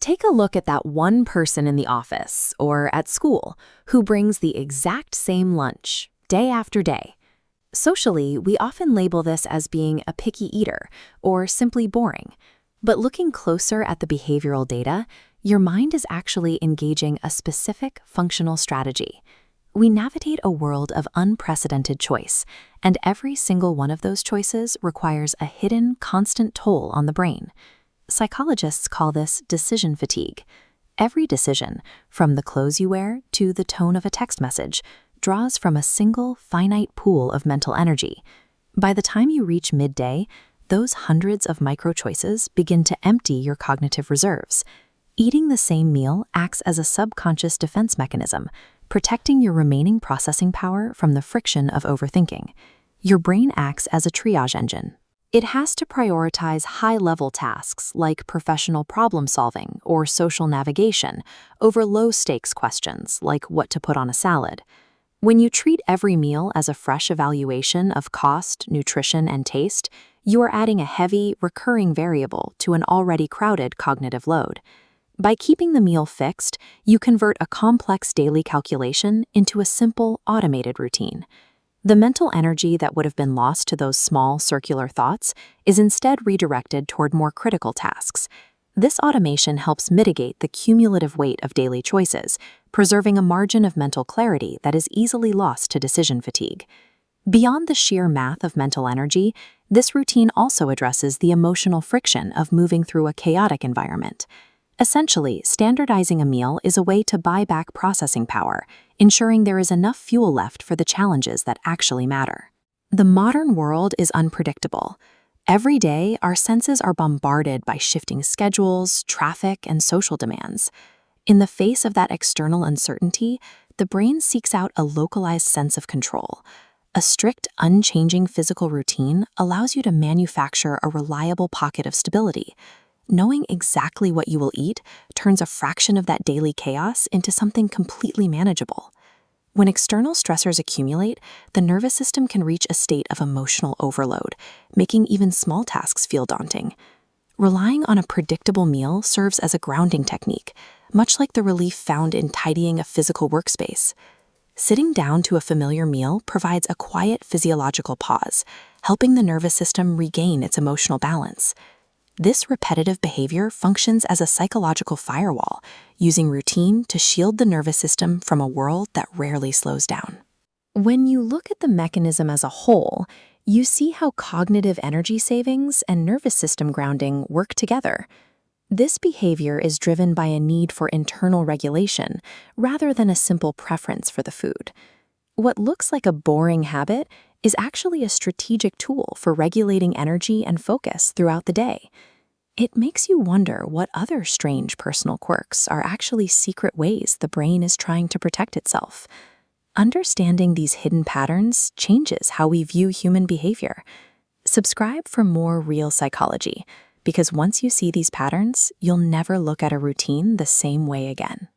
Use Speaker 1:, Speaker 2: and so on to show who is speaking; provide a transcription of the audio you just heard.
Speaker 1: Take a look at that one person in the office or at school who brings the exact same lunch, day after day. Socially, we often label this as being a picky eater or simply boring. But looking closer at the behavioral data, your mind is actually engaging a specific functional strategy. We navigate a world of unprecedented choice, and every single one of those choices requires a hidden, constant toll on the brain. Psychologists call this decision fatigue. Every decision, from the clothes you wear to the tone of a text message, draws from a single, finite pool of mental energy. By the time you reach midday, those hundreds of micro-choices begin to empty your cognitive reserves. Eating the same meal acts as a subconscious defense mechanism, protecting your remaining processing power from the friction of overthinking. Your brain acts as a triage engine. It has to prioritize high-level tasks like professional problem-solving or social navigation over low-stakes questions like what to put on a salad. When you treat every meal as a fresh evaluation of cost, nutrition, and taste, you are adding a heavy, recurring variable to an already crowded cognitive load. By keeping the meal fixed, you convert a complex daily calculation into a simple, automated routine. The mental energy that would have been lost to those small, circular thoughts is instead redirected toward more critical tasks. This automation helps mitigate the cumulative weight of daily choices, preserving a margin of mental clarity that is easily lost to decision fatigue. Beyond the sheer math of mental energy, this routine also addresses the emotional friction of moving through a chaotic environment. Essentially, standardizing a meal is a way to buy back processing power, ensuring there is enough fuel left for the challenges that actually matter. The modern world is unpredictable. Every day, our senses are bombarded by shifting schedules, traffic, and social demands. In the face of that external uncertainty, the brain seeks out a localized sense of control. A strict, unchanging physical routine allows you to manufacture a reliable pocket of stability. Knowing exactly what you will eat turns a fraction of that daily chaos into something completely manageable. When external stressors accumulate, the nervous system can reach a state of emotional overload, making even small tasks feel daunting. Relying on a predictable meal serves as a grounding technique, much like the relief found in tidying a physical workspace. Sitting down to a familiar meal provides a quiet physiological pause, helping the nervous system regain its emotional balance. This repetitive behavior functions as a psychological firewall, using routine to shield the nervous system from a world that rarely slows down. When you look at the mechanism as a whole, you see how cognitive energy savings and nervous system grounding work together. This behavior is driven by a need for internal regulation rather than a simple preference for the food. What looks like a boring habit is actually a strategic tool for regulating energy and focus throughout the day. It makes you wonder what other strange personal quirks are actually secret ways the brain is trying to protect itself. Understanding these hidden patterns changes how we view human behavior. Subscribe for more real psychology, because once you see these patterns, you'll never look at a routine the same way again.